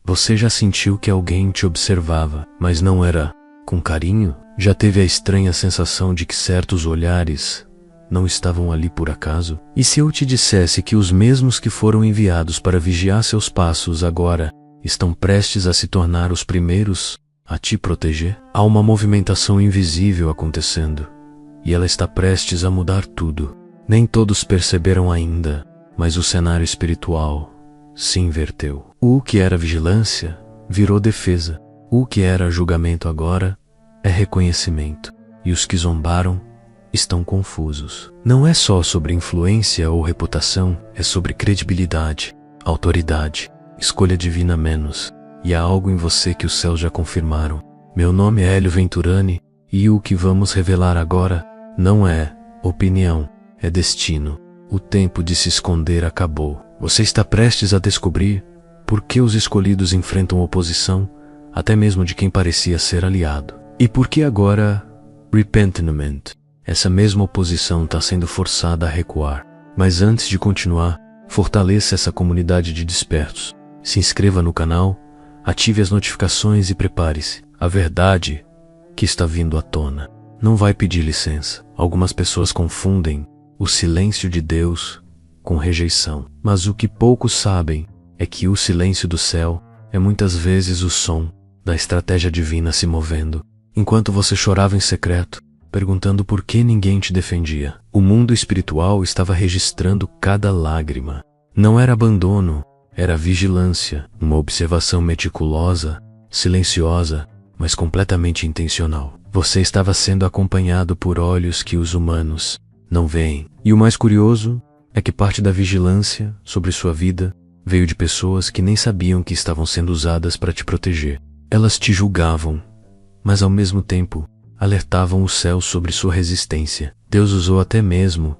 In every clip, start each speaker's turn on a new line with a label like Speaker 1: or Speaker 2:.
Speaker 1: Você já sentiu que alguém te observava, mas não era com carinho? Já teve a estranha sensação de que certos olhares não estavam ali por acaso? E se eu te dissesse que os mesmos que foram enviados para vigiar seus passos agora estão prestes a se tornar os primeiros a te proteger? Há uma movimentação invisível acontecendo, e ela está prestes a mudar tudo. Nem todos perceberam ainda, mas o cenário espiritual se inverteu. O que era vigilância virou defesa. O que era julgamento agora é reconhecimento. E os que zombaram estão confusos. Não é só sobre influência ou reputação, é sobre credibilidade, autoridade, escolha divina menos. E há algo em você que os céus já confirmaram. Meu nome é Hélio Venturani, e o que vamos revelar agora não é opinião, é destino. O tempo de se esconder acabou. Você está prestes a descobrir por que os escolhidos enfrentam oposição, até mesmo de quem parecia ser aliado. E por que agora, repentinamente, essa mesma oposição está sendo forçada a recuar. Mas antes de continuar, fortaleça essa comunidade de despertos. Se inscreva no canal, ative as notificações e prepare-se. A verdade que está vindo à tona não vai pedir licença. Algumas pessoas confundem o silêncio de Deus com rejeição. Mas o que poucos sabem é que o silêncio do céu é muitas vezes o som da estratégia divina se movendo. Enquanto você chorava em secreto, perguntando por que ninguém te defendia, o mundo espiritual estava registrando cada lágrima. Não era abandono, era vigilância, uma observação meticulosa, silenciosa, mas completamente intencional. Você estava sendo acompanhado por olhos que os humanos não veem. E o mais curioso é que parte da vigilância sobre sua vida veio de pessoas que nem sabiam que estavam sendo usadas para te proteger. Elas te julgavam, mas ao mesmo tempo alertavam o céu sobre sua resistência. Deus usou até mesmo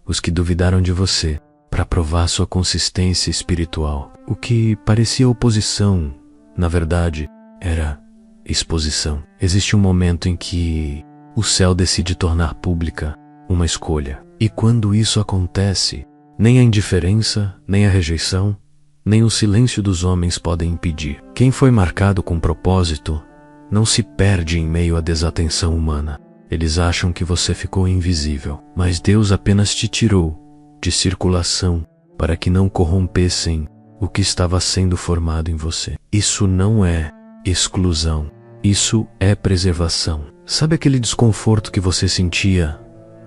Speaker 1: os que duvidaram de você para provar sua consistência espiritual. O que parecia oposição, na verdade, era exposição. Existe um momento em que o céu decide tornar pública uma escolha. E quando isso acontece, nem a indiferença, nem a rejeição, nem o silêncio dos homens podem impedir. Quem foi marcado com propósito não se perde em meio à desatenção humana. Eles acham que você ficou invisível, mas Deus apenas te tirou de circulação para que não corrompessem o que estava sendo formado em você. Isso não é exclusão, isso é preservação. Sabe aquele desconforto que você sentia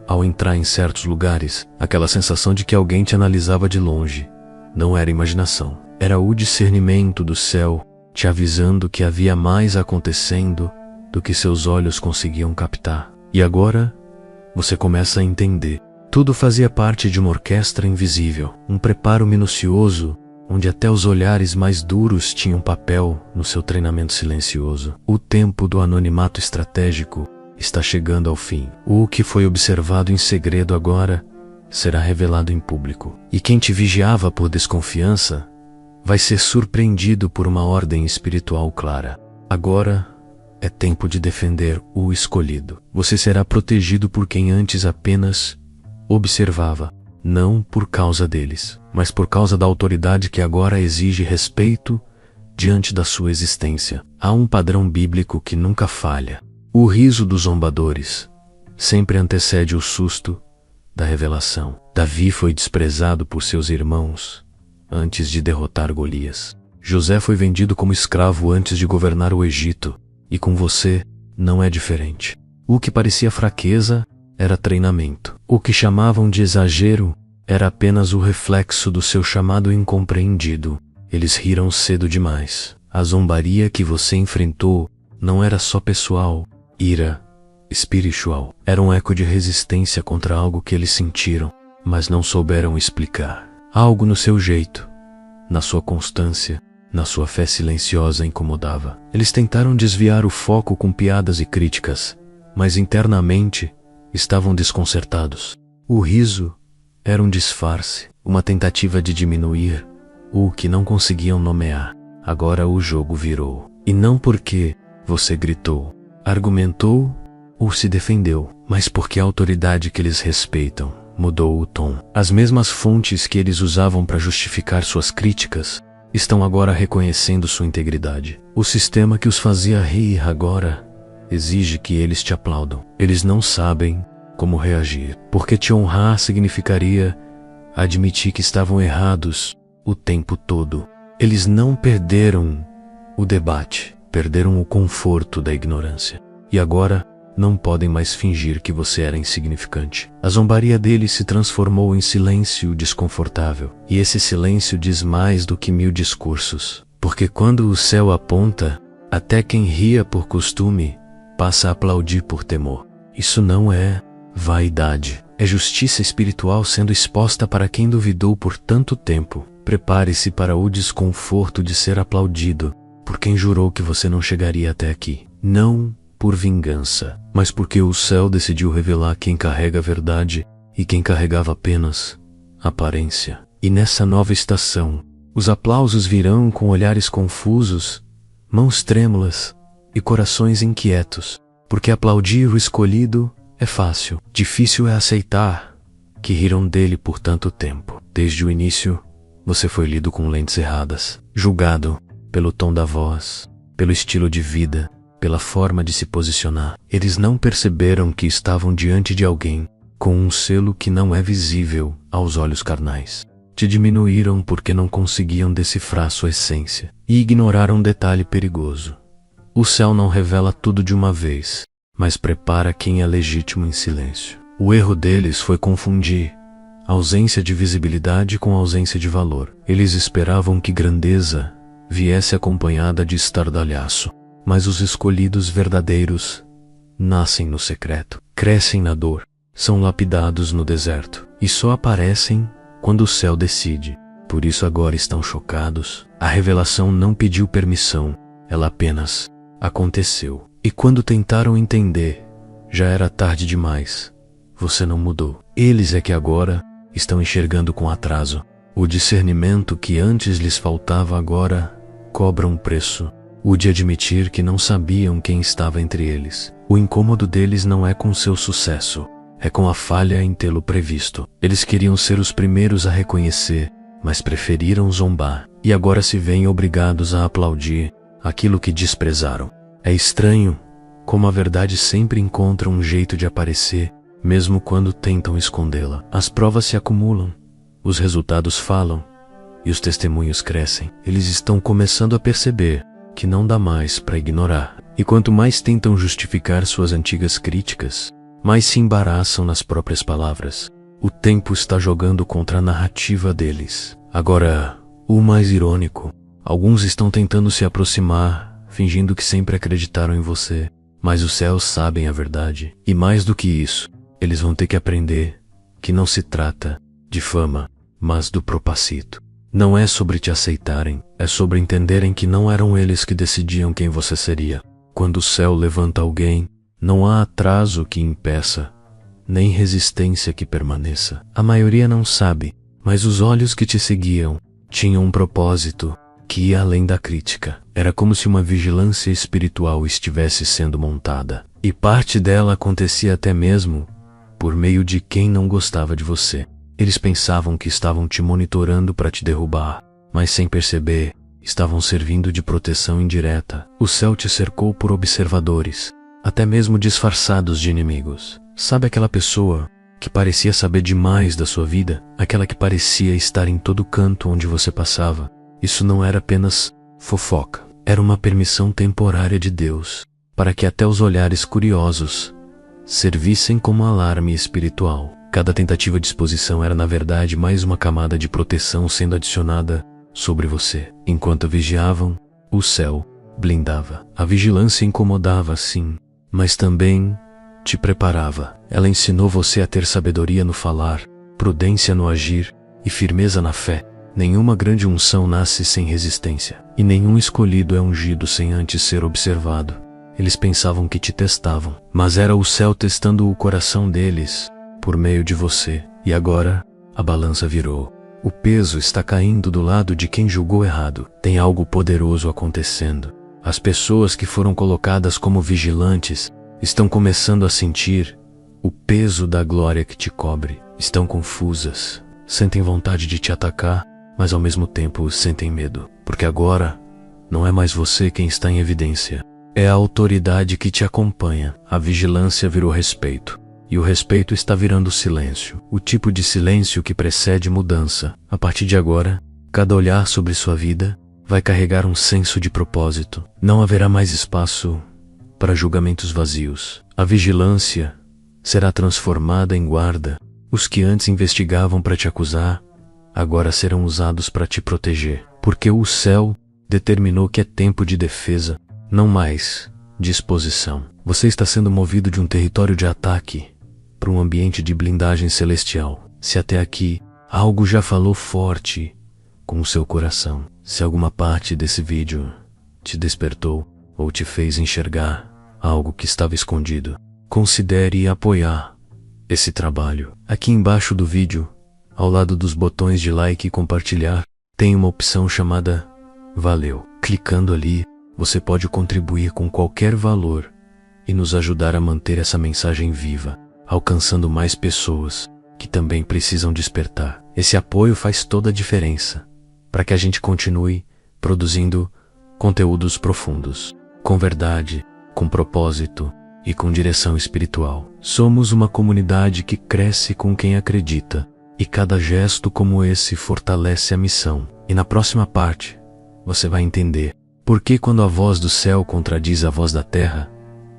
Speaker 1: ao entrar em certos lugares? Aquela sensação de que alguém te analisava de longe. Não era imaginação, era o discernimento do céu te avisando que havia mais acontecendo do que seus olhos conseguiam captar. E agora você começa a entender. Tudo fazia parte de uma orquestra invisível, um preparo minucioso, onde até os olhares mais duros tinham papel no seu treinamento silencioso. O tempo do anonimato estratégico está chegando ao fim. O que foi observado em segredo agora será revelado em público. E quem te vigiava por desconfiança vai ser surpreendido por uma ordem espiritual clara. Agora é tempo de defender o escolhido. Você será protegido por quem antes apenas observava, não por causa deles, mas por causa da autoridade que agora exige respeito diante da sua existência. Há um padrão bíblico que nunca falha. O riso dos zombadores sempre antecede o susto da revelação. Davi foi desprezado por seus irmãos antes de derrotar Golias. José foi vendido como escravo antes de governar o Egito, e com você não é diferente. O que parecia fraqueza era treinamento. O que chamavam de exagero era apenas o reflexo do seu chamado incompreendido. Eles riram cedo demais. A zombaria que você enfrentou não era só pessoal, ira espiritual. Era um eco de resistência contra algo que eles sentiram, mas não souberam explicar. Algo no seu jeito, na sua constância, na sua fé silenciosa incomodava. Eles tentaram desviar o foco com piadas e críticas, mas internamente estavam desconcertados. O riso era um disfarce, uma tentativa de diminuir o que não conseguiam nomear. Agora o jogo virou. E não porque você gritou, argumentou ou se defendeu, mas porque a autoridade que eles respeitam mudou o tom. As mesmas fontes que eles usavam para justificar suas críticas estão agora reconhecendo sua integridade. O sistema que os fazia rir agora exige que eles te aplaudam. Eles não sabem como reagir, porque te honrar significaria admitir que estavam errados o tempo todo. Eles não perderam o debate, perderam o conforto da ignorância. E agora não podem mais fingir que você era insignificante. A zombaria deles se transformou em silêncio desconfortável. E esse silêncio diz mais do que 1000 discursos. Porque quando o céu aponta, até quem ria por costume passa a aplaudir por temor. Isso não é vaidade. É justiça espiritual sendo exposta para quem duvidou por tanto tempo. Prepare-se para o desconforto de ser aplaudido por quem jurou que você não chegaria até aqui. Não por vingança, mas porque o céu decidiu revelar quem carrega a verdade e quem carregava apenas aparência. E nessa nova estação, os aplausos virão com olhares confusos, mãos trêmulas e corações inquietos, porque aplaudir o escolhido é fácil. Difícil é aceitar que riram dele por tanto tempo. Desde o início, você foi lido com lentes erradas, julgado pelo tom da voz, pelo estilo de vida, pela forma de se posicionar. Eles não perceberam que estavam diante de alguém com um selo que não é visível aos olhos carnais. Te diminuíram porque não conseguiam decifrar sua essência e ignoraram um detalhe perigoso. O céu não revela tudo de uma vez, mas prepara quem é legítimo em silêncio. O erro deles foi confundir ausência de visibilidade com ausência de valor. Eles esperavam que grandeza viesse acompanhada de estardalhaço. Mas os escolhidos verdadeiros nascem no secreto, crescem na dor, são lapidados no deserto e só aparecem quando o céu decide. Por isso agora estão chocados. A revelação não pediu permissão, ela apenas aconteceu. E quando tentaram entender, já era tarde demais. Você não mudou. Eles é que agora estão enxergando com atraso. O discernimento que antes lhes faltava agora cobra um preço. O de admitir que não sabiam quem estava entre eles. O incômodo deles não é com seu sucesso, é com a falha em tê-lo previsto. Eles queriam ser os primeiros a reconhecer, mas preferiram zombar. E agora se veem obrigados a aplaudir aquilo que desprezaram. É estranho como a verdade sempre encontra um jeito de aparecer, mesmo quando tentam escondê-la. As provas se acumulam, os resultados falam e os testemunhos crescem. Eles estão começando a perceber que não dá mais para ignorar. E quanto mais tentam justificar suas antigas críticas, mais se embaraçam nas próprias palavras. O tempo está jogando contra a narrativa deles. Agora, o mais irônico, alguns estão tentando se aproximar, fingindo que sempre acreditaram em você. Mas os céus sabem a verdade. E mais do que isso, eles vão ter que aprender que não se trata de fama, mas do propósito. Não é sobre te aceitarem, é sobre entenderem que não eram eles que decidiam quem você seria. Quando o céu levanta alguém, não há atraso que impeça, nem resistência que permaneça. A maioria não sabe, mas os olhos que te seguiam tinham um propósito que ia além da crítica. Era como se uma vigilância espiritual estivesse sendo montada. E parte dela acontecia até mesmo por meio de quem não gostava de você. Eles pensavam que estavam te monitorando para te derrubar, mas sem perceber, estavam servindo de proteção indireta. O céu te cercou por observadores, até mesmo disfarçados de inimigos. Sabe aquela pessoa que parecia saber demais da sua vida? Aquela que parecia estar em todo canto onde você passava? Isso não era apenas fofoca, era uma permissão temporária de Deus, para que até os olhares curiosos servissem como alarme espiritual. Cada tentativa de exposição era na verdade mais uma camada de proteção sendo adicionada sobre você. Enquanto vigiavam, o céu blindava. A vigilância incomodava, sim, mas também te preparava. Ela ensinou você a ter sabedoria no falar, prudência no agir e firmeza na fé. Nenhuma grande unção nasce sem resistência, e nenhum escolhido é ungido sem antes ser observado. Eles pensavam que te testavam, mas era o céu testando o coração deles por meio de você. E agora, a balança virou. O peso está caindo do lado de quem julgou errado. Tem algo poderoso acontecendo. As pessoas que foram colocadas como vigilantes estão começando a sentir o peso da glória que te cobre. Estão confusas, sentem vontade de te atacar, mas ao mesmo tempo sentem medo. porque agora não é mais você quem está em evidência. É a autoridade que te acompanha. A vigilância virou respeito. E o respeito está virando silêncio. O tipo de silêncio que precede mudança. A partir de agora, cada olhar sobre sua vida vai carregar um senso de propósito. Não haverá mais espaço para julgamentos vazios. A vigilância será transformada em guarda. Os que antes investigavam para te acusar, agora serão usados para te proteger. Porque o céu determinou que é tempo de defesa, não mais de exposição. Você está sendo movido de um território de ataque para um ambiente de blindagem celestial. Se até aqui algo já falou forte com o seu coração, se alguma parte desse vídeo te despertou ou te fez enxergar algo que estava escondido, considere apoiar esse trabalho. Aqui embaixo do vídeo, ao lado dos botões de like e compartilhar, tem uma opção chamada Valeu. Clicando ali, você pode contribuir com qualquer valor e nos ajudar a manter essa mensagem viva, alcançando mais pessoas que também precisam despertar. Esse apoio faz toda a diferença para que a gente continue produzindo conteúdos profundos, com verdade, com propósito e com direção espiritual. Somos uma comunidade que cresce com quem acredita, e cada gesto como esse fortalece a missão. E na próxima parte, você vai entender por que quando a voz do céu contradiz a voz da terra,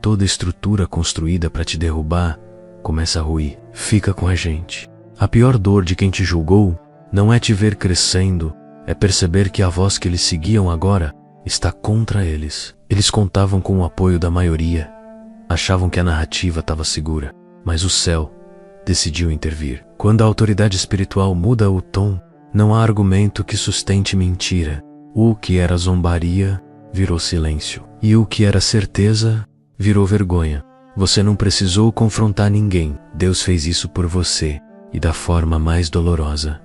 Speaker 1: toda estrutura construída para te derrubar começa a ruir. Fica com a gente. A pior dor de quem te julgou não é te ver crescendo, é perceber que a voz que eles seguiam agora está contra eles. Eles contavam com o apoio da maioria, achavam que a narrativa estava segura, mas o céu decidiu intervir. Quando a autoridade espiritual muda o tom, não há argumento que sustente mentira. O que era zombaria virou silêncio, e o que era certeza virou vergonha. Você não precisou confrontar ninguém. Deus fez isso por você, e da forma mais dolorosa,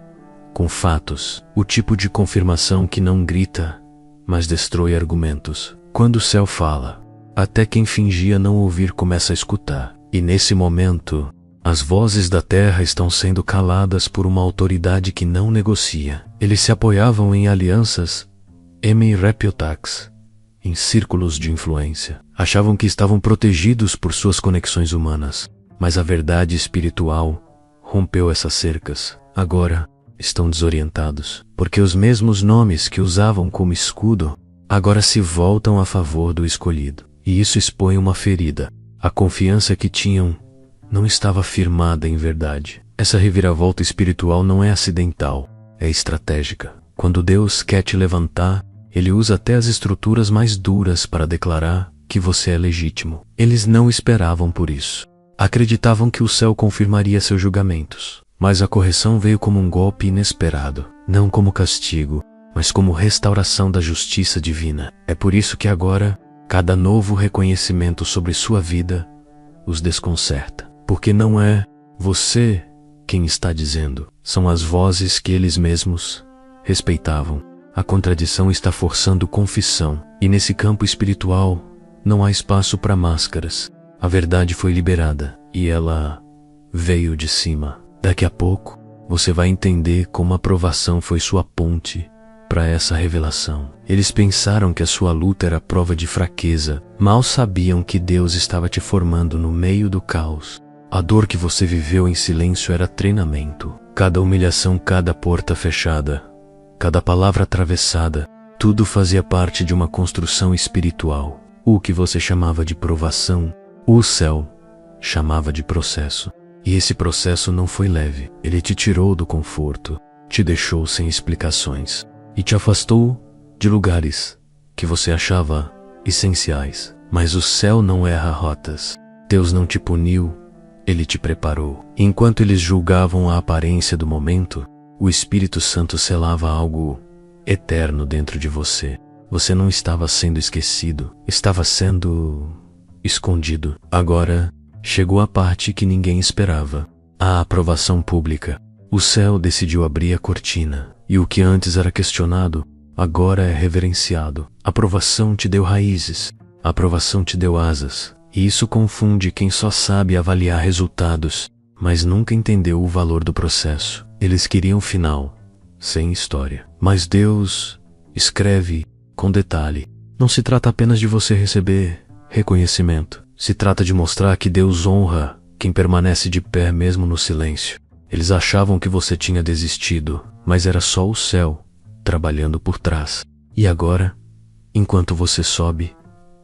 Speaker 1: com fatos, o tipo de confirmação que não grita, mas destrói argumentos. Quando o céu fala, até quem fingia não ouvir começa a escutar. E nesse momento, as vozes da terra estão sendo caladas por uma autoridade que não negocia. Eles se apoiavam em alianças Repiotax, em círculos de influência. Achavam que estavam protegidos por suas conexões humanas, mas a verdade espiritual rompeu essas cercas. Agora estão desorientados, porque os mesmos nomes que usavam como escudo agora se voltam a favor do escolhido. E isso expõe uma ferida. A confiança que tinham não estava firmada em verdade. Essa reviravolta espiritual não é acidental, é estratégica. Quando Deus quer te levantar, Ele usa até as estruturas mais duras para declarar que você é legítimo. Eles não esperavam por isso. Acreditavam que o céu confirmaria seus julgamentos, mas a correção veio como um golpe inesperado, não como castigo, mas como restauração da justiça divina. É por isso que agora, cada novo reconhecimento sobre sua vida os desconcerta, porque não é você quem está dizendo, são as vozes que eles mesmos respeitavam. A contradição está forçando confissão, e nesse campo espiritual não há espaço para máscaras. A verdade foi liberada, e ela veio de cima. Daqui a pouco, você vai entender como a provação foi sua ponte para essa revelação. Eles pensaram que a sua luta era prova de fraqueza, mal sabiam que Deus estava te formando no meio do caos. A dor que você viveu em silêncio era treinamento. Cada humilhação, cada porta fechada, cada palavra atravessada, tudo fazia parte de uma construção espiritual. O que você chamava de provação, o céu chamava de processo. E esse processo não foi leve. Ele te tirou do conforto, te deixou sem explicações e te afastou de lugares que você achava essenciais. Mas o céu não erra rotas. Deus não te puniu, Ele te preparou. Enquanto eles julgavam a aparência do momento, o Espírito Santo selava algo eterno dentro de você. Você não estava sendo esquecido, estava sendo escondido. Agora chegou a parte que ninguém esperava, a aprovação pública. O céu decidiu abrir a cortina, e o que antes era questionado, agora é reverenciado. A aprovação te deu raízes, a aprovação te deu asas, e isso confunde quem só sabe avaliar resultados, mas nunca entendeu o valor do processo. Eles queriam final, sem história. Mas Deus Escreve com detalhe. Não se trata apenas de você receber reconhecimento. Se trata de mostrar que Deus honra quem permanece de pé mesmo no silêncio. Eles achavam que você tinha desistido, mas era só o céu trabalhando por trás. E agora, enquanto você sobe,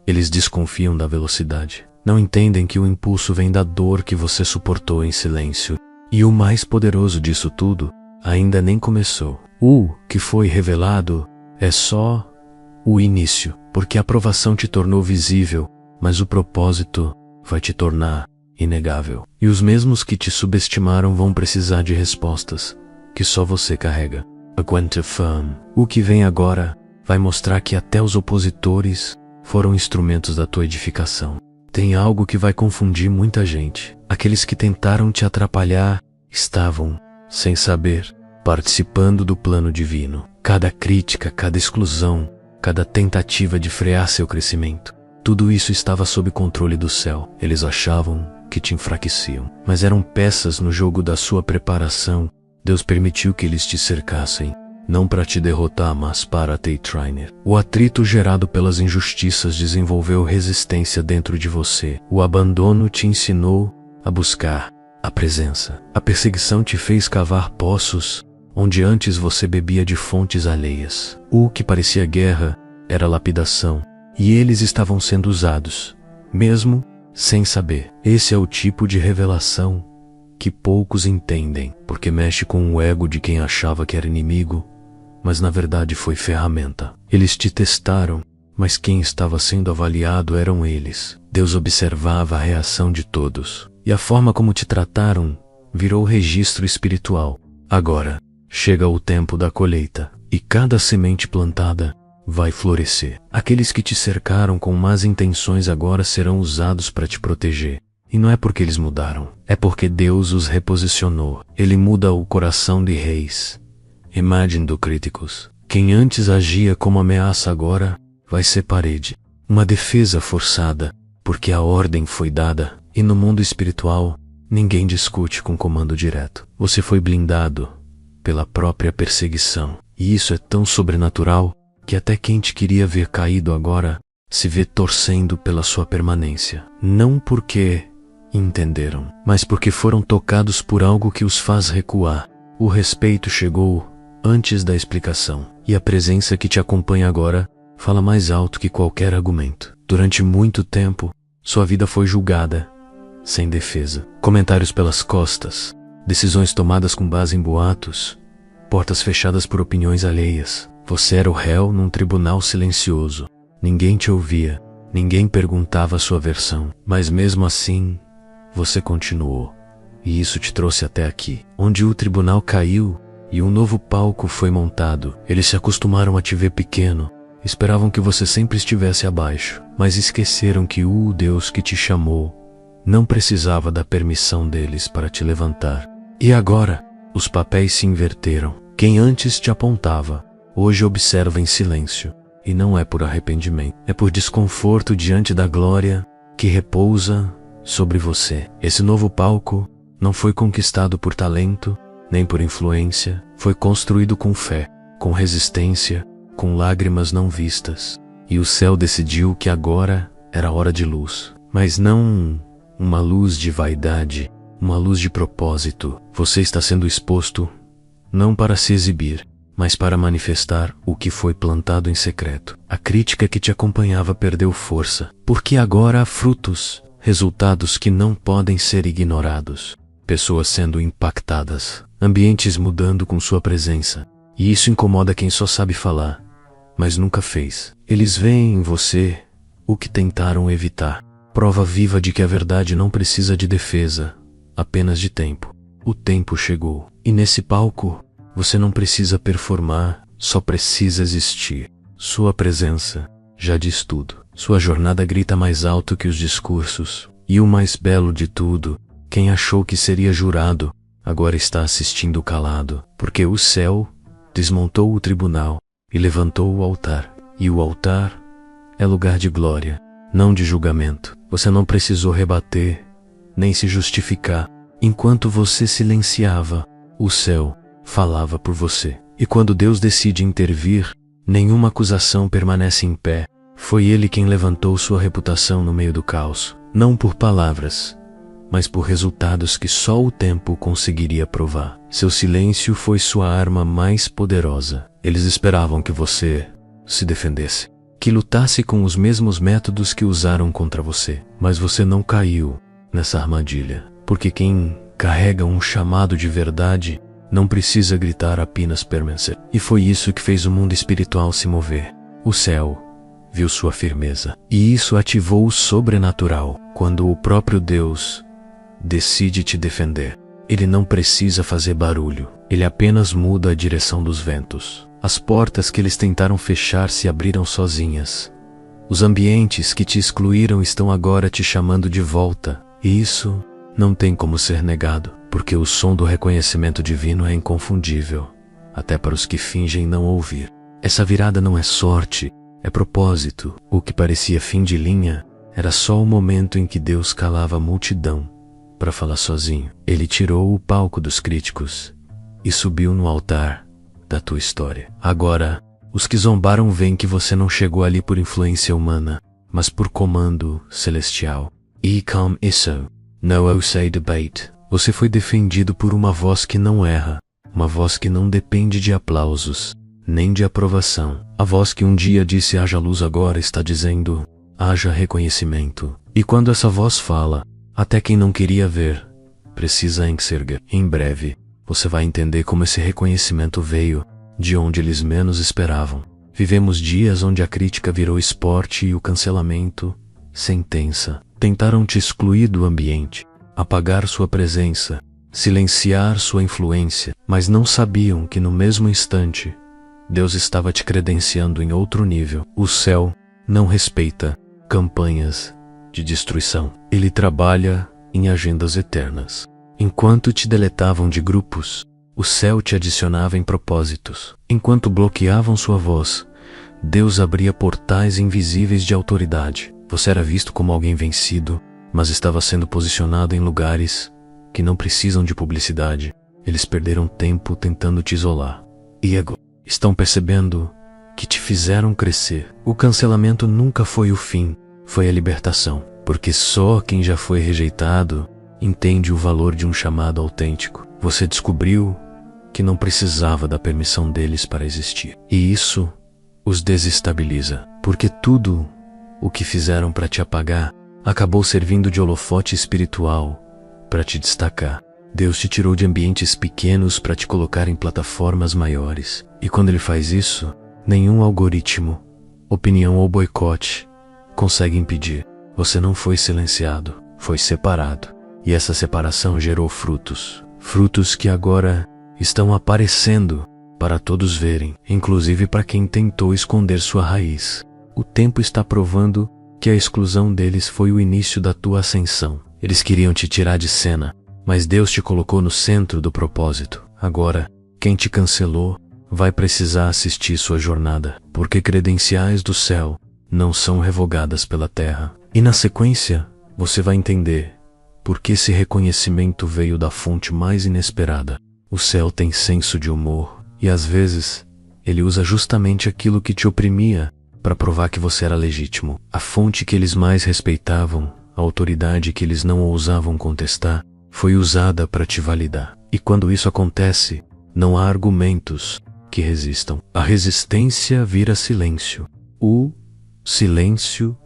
Speaker 1: eles desconfiam da velocidade. Não entendem que o impulso vem da dor que você suportou em silêncio. E o mais poderoso disso tudo ainda nem começou. O que foi revelado é só o início, porque a aprovação te tornou visível, mas o propósito vai te tornar inegável. E os mesmos que te subestimaram vão precisar de respostas que só você carrega. O que vem agora vai mostrar que até os opositores foram instrumentos da tua edificação. Tem algo que vai confundir muita gente. Aqueles que tentaram te atrapalhar estavam, sem saber, participando do plano divino. Cada crítica, cada exclusão, cada tentativa de frear seu crescimento, tudo isso estava sob controle do céu. Eles achavam que te enfraqueciam, mas eram peças no jogo da sua preparação. Deus permitiu que eles te cercassem, não para te derrotar, mas para te treinar. O atrito gerado pelas injustiças desenvolveu resistência dentro de você. O abandono te ensinou a buscar a presença. A perseguição te fez cavar poços onde antes você bebia de fontes alheias. O que parecia guerra era lapidação, e eles estavam sendo usados, mesmo sem saber. Esse é o tipo de revelação que poucos entendem, porque mexe com o ego de quem achava que era inimigo, mas na verdade foi ferramenta. Eles te testaram, mas quem estava sendo avaliado eram eles. Deus observava a reação de todos, e a forma como te trataram virou registro espiritual. Agora, chega o tempo da colheita, e cada semente plantada vai florescer. Aqueles que te cercaram com más intenções agora serão usados para te proteger. E não é porque eles mudaram, é porque Deus os reposicionou. Ele muda o coração de reis. Imagem do críticos. Quem antes agia como ameaça agora vai ser parede. Uma defesa forçada, porque a ordem foi dada. E no mundo espiritual, ninguém discute com comando direto. Você foi blindado pela própria perseguição. E isso é tão sobrenatural que até quem te queria ver caído agora se vê torcendo pela sua permanência. Não porque entenderam, mas porque foram tocados por algo que os faz recuar. O respeito chegou antes da explicação, e a presença que te acompanha agora fala mais alto que qualquer argumento. Durante muito tempo, sua vida foi julgada, sem defesa. Comentários pelas costas, decisões tomadas com base em boatos, portas fechadas por opiniões alheias. Você era o réu num tribunal silencioso. Ninguém te ouvia, ninguém perguntava a sua versão, mas mesmo assim, você continuou, e isso te trouxe até aqui, onde o tribunal caiu e um novo palco foi montado. Eles se acostumaram a te ver pequeno, esperavam que você sempre estivesse abaixo, mas esqueceram que o Deus que te chamou não precisava da permissão deles para te levantar. E agora, os papéis se inverteram. Quem antes te apontava, hoje observa em silêncio, e não é por arrependimento, é por desconforto diante da glória que repousa sobre você. Esse novo palco não foi conquistado por talento, nem por influência, foi construído com fé, com resistência, com lágrimas não vistas. E o céu decidiu que agora era hora de luz, mas não uma luz de vaidade, uma luz de propósito. Você está sendo exposto não para se exibir, mas para manifestar o que foi plantado em secreto. A crítica que te acompanhava perdeu força, porque agora há frutos, resultados que não podem ser ignorados. Pessoas sendo impactadas, ambientes mudando com sua presença. E isso incomoda quem só sabe falar, mas nunca fez. Eles veem em você o que tentaram evitar. Prova viva de que a verdade não precisa de defesa, apenas de tempo. O tempo chegou. E nesse palco, você não precisa performar, só precisa existir. Sua presença já diz tudo. Sua jornada grita mais alto que os discursos. E o mais belo de tudo, quem achou que seria jurado, agora está assistindo calado, porque o céu desmontou o tribunal e levantou o altar. E o altar é lugar de glória, não de julgamento. Você não precisou rebater, nem se justificar. Enquanto você silenciava, o céu falava por você. E quando Deus decide intervir, Nenhuma acusação permanece em pé. Foi ele quem levantou sua reputação no meio do caos, não por palavras, mas por resultados que só o tempo conseguiria provar. Seu silêncio foi sua arma mais poderosa. Eles esperavam que você se defendesse, que lutasse com os mesmos métodos que usaram contra você. Mas você não caiu nessa armadilha, porque quem carrega um chamado de verdade não precisa gritar apenas permanecer. E foi isso que fez o mundo espiritual se mover. O céu viu sua firmeza, e isso ativou o sobrenatural. Quando o próprio Deus decide te defender, ele não precisa fazer barulho, ele apenas muda a direção dos ventos. As portas que eles tentaram fechar se abriram sozinhas. Os ambientes que te excluíram estão agora te chamando de volta, e isso não tem como ser negado, porque o som do reconhecimento divino é inconfundível, até para os que fingem não ouvir. Essa virada não é sorte, é propósito. O que parecia fim de linha era só o momento em que Deus calava a multidão para falar sozinho. Ele tirou o palco dos críticos e subiu no altar da tua história. Agora, os que zombaram veem que você não chegou ali por influência humana, mas por comando celestial. E come isso. No outside debate. Você foi defendido por uma voz que não erra, uma voz que não depende de aplausos, nem de aprovação. A voz que um dia disse haja luz agora está dizendo haja reconhecimento. E quando essa voz fala, até quem não queria ver precisa enxergar. Em breve, você vai entender como esse reconhecimento veio de onde eles menos esperavam. Vivemos dias onde a crítica virou esporte e o cancelamento sentença. Tentaram te excluir do ambiente, apagar sua presença, silenciar sua influência, mas não sabiam que no mesmo instante Deus estava te credenciando em outro nível. O céu não respeita campanhas de destruição. Ele trabalha em agendas eternas. Enquanto te deletavam de grupos, o céu te adicionava em propósitos. Enquanto bloqueavam sua voz, Deus abria portais invisíveis de autoridade. Você era visto como alguém vencido, mas estava sendo posicionado em lugares que não precisam de publicidade. Eles perderam tempo tentando te isolar. E agora estão percebendo que te fizeram crescer. O cancelamento nunca foi o fim, foi a libertação. Porque só quem já foi rejeitado entende o valor de um chamado autêntico. Você descobriu que não precisava da permissão deles para existir. E isso os desestabiliza, porque tudo o que fizeram para te apagar acabou servindo de holofote espiritual para te destacar. Deus te tirou de ambientes pequenos para te colocar em plataformas maiores. E quando ele faz isso, nenhum algoritmo, opinião ou boicote consegue impedir. Você não foi silenciado, foi separado. E essa separação gerou frutos. Frutos que agora estão aparecendo para todos verem, inclusive para quem tentou esconder sua raiz. O tempo está provando que a exclusão deles foi o início da tua ascensão. Eles queriam te tirar de cena, mas Deus te colocou no centro do propósito. Agora, quem te cancelou vai precisar assistir sua jornada, porque credenciais do céu não são revogadas pela terra. E na sequência, você vai entender por que esse reconhecimento veio da fonte mais inesperada. O céu tem senso de humor, e às vezes, ele usa justamente aquilo que te oprimia para provar que você era legítimo. A fonte que eles mais respeitavam, a autoridade que eles não ousavam contestar, foi usada para te validar. E quando isso acontece, não há argumentos que resistam. A resistência vira silêncio. O silêncio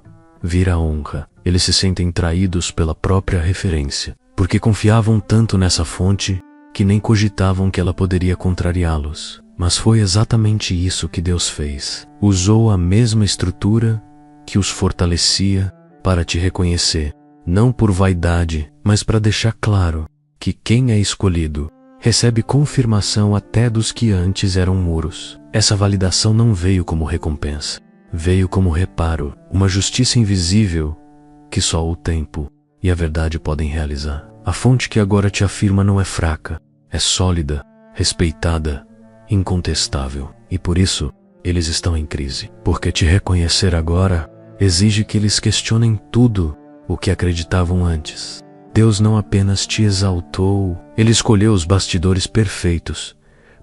Speaker 1: vira honra. Eles se sentem traídos pela própria referência, porque confiavam tanto nessa fonte que nem cogitavam que ela poderia contrariá-los. Mas foi exatamente isso que Deus fez. Usou a mesma estrutura que os fortalecia para te reconhecer, não por vaidade, mas para deixar claro que quem é escolhido recebe confirmação até dos que antes eram muros. Essa validação não veio como recompensa, veio como reparo, uma justiça invisível que só o tempo e a verdade podem realizar. A fonte que agora te afirma não é fraca, é sólida, respeitada, incontestável. E por isso, eles estão em crise. Porque te reconhecer agora exige que eles questionem tudo o que acreditavam antes. Deus não apenas te exaltou, Ele escolheu os bastidores perfeitos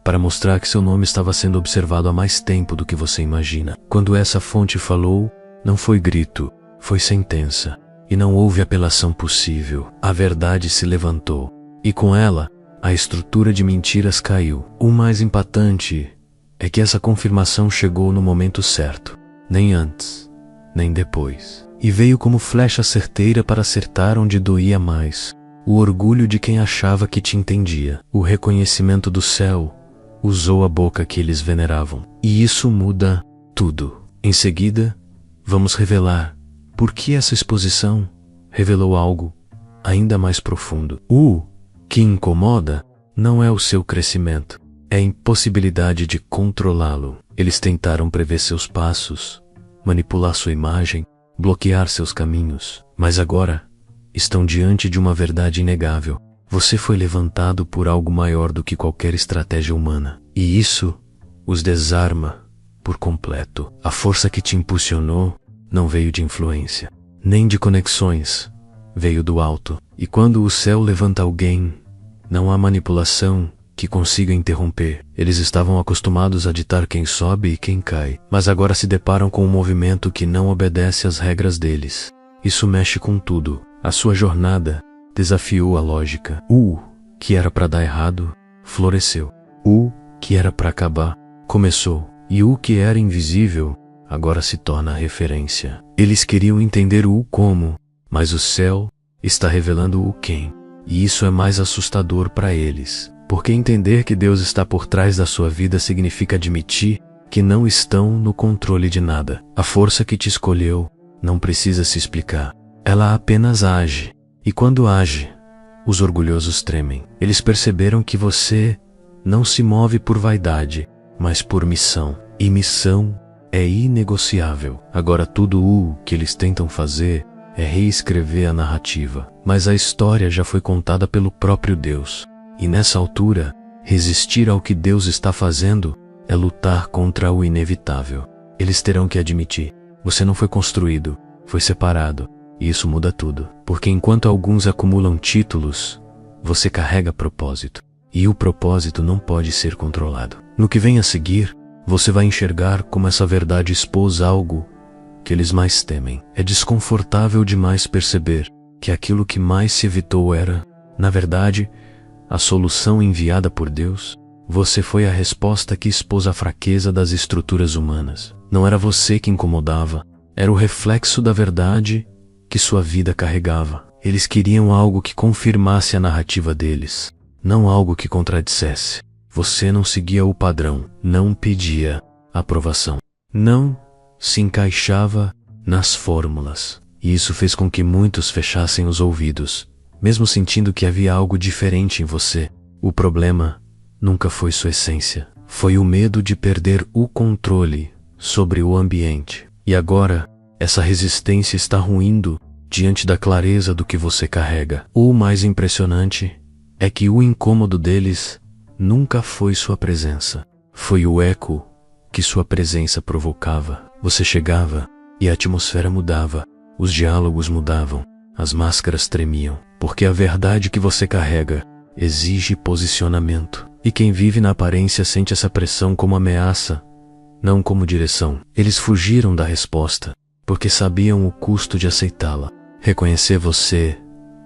Speaker 1: para mostrar que seu nome estava sendo observado há mais tempo do que você imagina. Quando essa fonte falou, não foi grito, foi sentença. E não houve apelação possível. A verdade se levantou. E com ela, a estrutura de mentiras caiu. O mais impactante é que essa confirmação chegou no momento certo. Nem antes, nem depois. E veio como flecha certeira para acertar onde doía mais. O orgulho de quem achava que te entendia. O reconhecimento do céu usou a boca que eles veneravam. E isso muda tudo. Em seguida, vamos revelar por que essa exposição revelou algo ainda mais profundo. O que incomoda não é o seu crescimento, é a impossibilidade de controlá-lo. Eles tentaram prever seus passos, manipular sua imagem, bloquear seus caminhos, mas agora estão diante de uma verdade inegável. Você foi levantado por algo maior do que qualquer estratégia humana, e isso os desarma por completo. A força que te impulsionou não veio de influência, nem de conexões, veio do alto. E quando o céu levanta alguém, não há manipulação que consiga interromper. Eles estavam acostumados a ditar quem sobe e quem cai, mas agora se deparam com um movimento que não obedece às regras deles. Isso mexe com tudo. A sua jornada desafiou a lógica. O que era para dar errado, floresceu. O que era para acabar, começou. E o que era invisível, agora se torna referência. Eles queriam entender o como, mas o céu está revelando o quem. E isso é mais assustador para eles, porque entender que Deus está por trás da sua vida significa admitir que não estão no controle de nada. A força que te escolheu não precisa se explicar. Ela apenas age. E quando age, os orgulhosos tremem. Eles perceberam que você não se move por vaidade, mas por missão. E missão é inegociável. Agora tudo o que eles tentam fazer é reescrever a narrativa. Mas a história já foi contada pelo próprio Deus. E nessa altura, resistir ao que Deus está fazendo é lutar contra o inevitável. Eles terão que admitir: você não foi construído, foi separado. E isso muda tudo. Porque enquanto alguns acumulam títulos, você carrega propósito. E o propósito não pode ser controlado. No que vem a seguir, você vai enxergar como essa verdade expôs algo que eles mais temem. É desconfortável demais perceber que aquilo que mais se evitou era, na verdade, a solução enviada por Deus. Você foi a resposta que expôs a fraqueza das estruturas humanas. Não era você que incomodava, era o reflexo da verdade que sua vida carregava. Eles queriam algo que confirmasse a narrativa deles, não algo que contradissesse. Você não seguia o padrão, não pedia aprovação, não se encaixava nas fórmulas. E isso fez com que muitos fechassem os ouvidos, mesmo sentindo que havia algo diferente em você. O problema nunca foi sua essência, foi o medo de perder o controle sobre o ambiente. E agora, essa resistência está ruindo diante da clareza do que você carrega. O mais impressionante é que o incômodo deles nunca foi sua presença, foi o eco que sua presença provocava. Você chegava e a atmosfera mudava, os diálogos mudavam, as máscaras tremiam, porque a verdade que você carrega exige posicionamento. E quem vive na aparência sente essa pressão como ameaça, não como direção. Eles fugiram da resposta, porque sabiam o custo de aceitá-la. Reconhecer você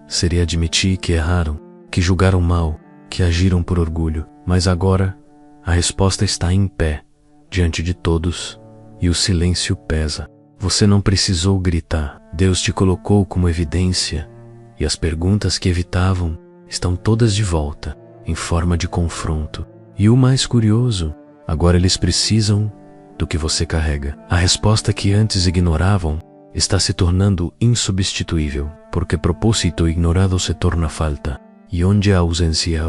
Speaker 1: seria admitir que erraram, que julgaram mal, que agiram por orgulho. Mas agora, a resposta está em pé, diante de todos, e o silêncio pesa. Você não precisou gritar. Deus te colocou como evidência, e as perguntas que evitavam estão todas de volta, em forma de confronto. E o mais curioso, agora eles precisam do que você carrega. A resposta que antes ignoravam está se tornando insubstituível, porque propósito ignorado se torna falta, e onde há ausência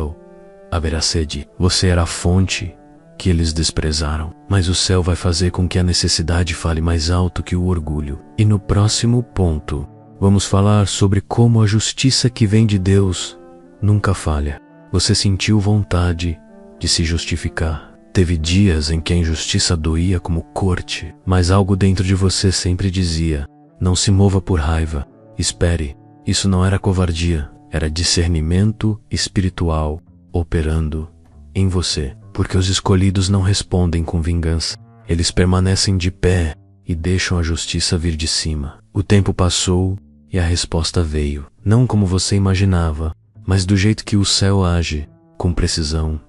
Speaker 1: haverá sede. Você era a fonte que eles desprezaram, mas o céu vai fazer com que a necessidade fale mais alto que o orgulho. E no próximo ponto, vamos falar sobre como a justiça que vem de Deus nunca falha. Você sentiu vontade de se justificar. Teve dias em que a injustiça doía como corte, mas algo dentro de você sempre dizia: não se mova por raiva, espere. Isso não era covardia, era discernimento espiritual operando em você. porque os escolhidos não respondem com vingança. Eles permanecem de pé e deixam a justiça vir de cima. O tempo passou e a resposta veio, não como você imaginava, mas do jeito que o céu age, com precisão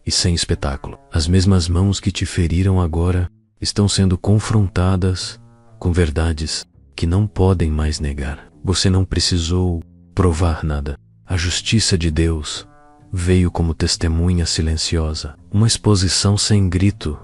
Speaker 1: e sem espetáculo. As mesmas mãos que te feriram agora estão sendo confrontadas com verdades que não podem mais negar. Você não precisou provar nada. A justiça de Deus veio como testemunha silenciosa, uma exposição sem grito,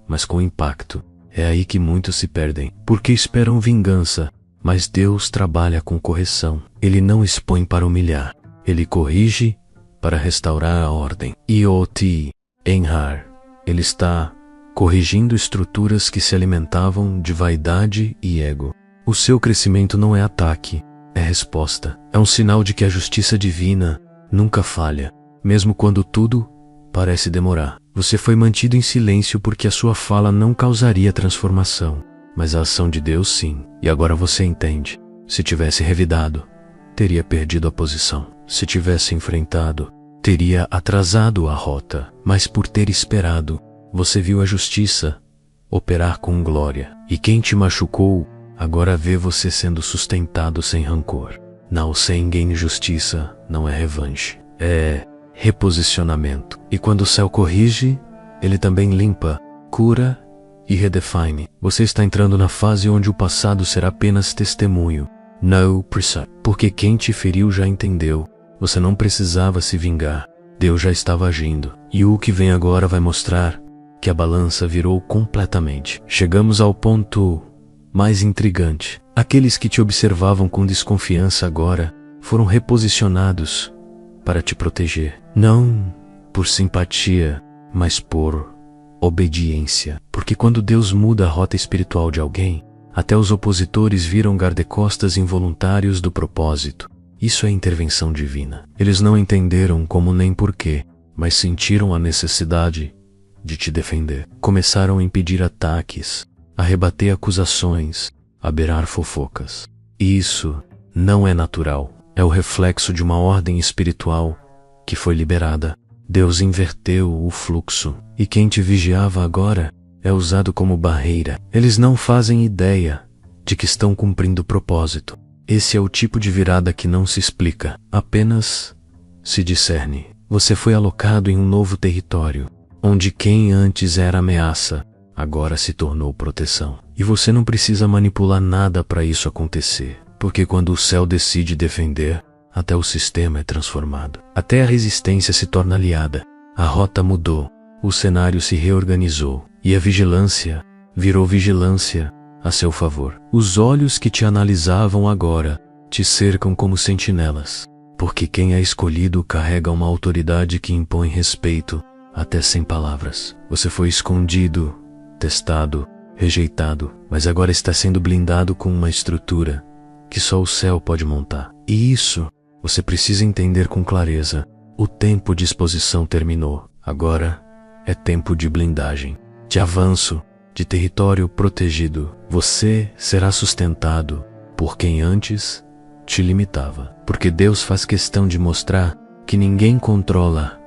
Speaker 1: mas com impacto. É aí que muitos se perdem, porque esperam vingança, mas Deus trabalha com correção. Ele não expõe para humilhar, ele corrige para restaurar a ordem. Ioti Enhar, ele está corrigindo estruturas que se alimentavam de vaidade e ego. O seu crescimento não é ataque, é resposta. É um sinal de que a justiça divina nunca falha, mesmo quando tudo parece demorar. Você foi mantido em silêncio porque a sua fala não causaria transformação, mas a ação de Deus sim. E agora você entende. Se tivesse revidado, teria perdido a posição. Se tivesse enfrentado, teria atrasado a rota. Mas por ter esperado, você viu a justiça operar com glória. E quem te machucou, agora vê você sendo sustentado sem rancor. Não sem justiça não é revanche, é reposicionamento. E quando o céu corrige, ele também limpa, cura e redefine. Você está entrando na fase onde o passado será apenas testemunho, não presage. Porque quem te feriu já entendeu. Você não precisava se vingar. Deus já estava agindo. E o que vem agora vai mostrar que a balança virou completamente. Chegamos ao ponto mais intrigante. Aqueles que te observavam com desconfiança agora foram reposicionados para te proteger. Não por simpatia, mas por obediência. Porque quando Deus muda a rota espiritual de alguém, até os opositores viram guarda-costas involuntários do propósito. Isso é intervenção divina. Eles não entenderam como nem porquê, mas sentiram a necessidade de te defender. Começaram a impedir ataques, a rebater acusações, a beirar fofocas. E isso não é natural. É o reflexo de uma ordem espiritual que foi liberada. Deus inverteu o fluxo, e quem te vigiava agora é usado como barreira. Eles não fazem ideia de que estão cumprindo o propósito. Esse é o tipo de virada que não se explica, apenas se discerne. Você foi alocado em um novo território, onde quem antes era ameaça, agora se tornou proteção. E você não precisa manipular nada para isso acontecer, porque quando o céu decide defender, até o sistema é transformado. Até a resistência se torna aliada. A rota mudou, o cenário se reorganizou, e a vigilância virou vigilância a seu favor. Os olhos que te analisavam agora te cercam como sentinelas, porque quem é escolhido carrega uma autoridade que impõe respeito, até sem palavras. Você foi escondido, testado, rejeitado, mas agora está sendo blindado com uma estrutura que só o céu pode montar. E isso você precisa entender com clareza. O tempo de exposição terminou. Agora é tempo de blindagem, de avanço, de território protegido. Você será sustentado por quem antes te limitava. Porque Deus faz questão de mostrar que ninguém controla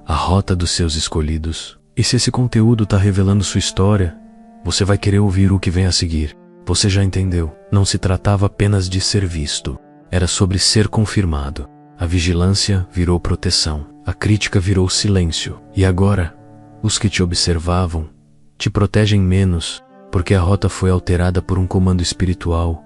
Speaker 1: a rota dos seus escolhidos. E se esse conteúdo está revelando sua história, você vai querer ouvir o que vem a seguir. Você já entendeu. Não se tratava apenas de ser visto. Era sobre ser confirmado. A vigilância virou proteção. A crítica virou silêncio. E agora, os que te observavam te protegem menos, porque a rota foi alterada por um comando espiritual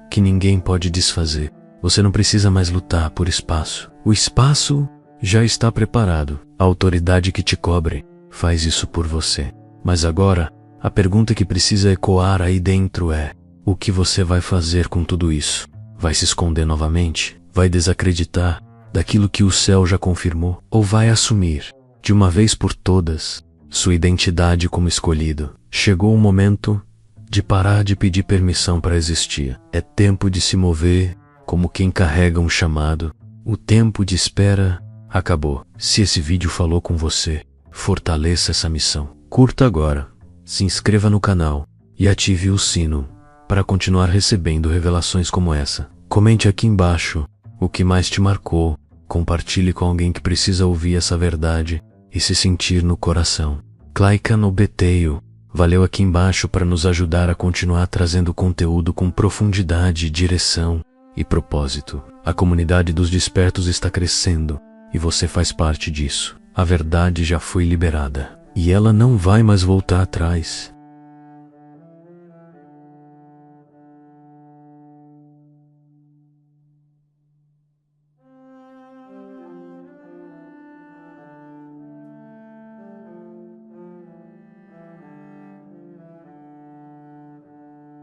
Speaker 1: que ninguém pode desfazer. Você não precisa mais lutar por espaço. O espaço já está preparado. A autoridade que te cobre faz isso por você. Mas agora, a pergunta que precisa ecoar aí dentro é: o que você vai fazer com tudo isso? Vai se esconder novamente? Vai desacreditar daquilo que o céu já confirmou? Ou vai assumir, de uma vez por todas, sua identidade como escolhido? Chegou o momento de parar de pedir permissão para existir. É tempo de se mover como quem carrega um chamado. O tempo de espera acabou. Se esse vídeo falou com você, fortaleça essa missão. Curta agora, se inscreva no canal e ative o sino para continuar recebendo revelações como essa. Comente aqui embaixo o que mais te marcou. Compartilhe com alguém que precisa ouvir essa verdade. e se sentir no coração. Clica no botão valeu aqui embaixo para nos ajudar a continuar trazendo conteúdo com profundidade, direção e propósito. A comunidade dos despertos está crescendo e você faz parte disso. A verdade já foi liberada e ela não vai mais voltar atrás.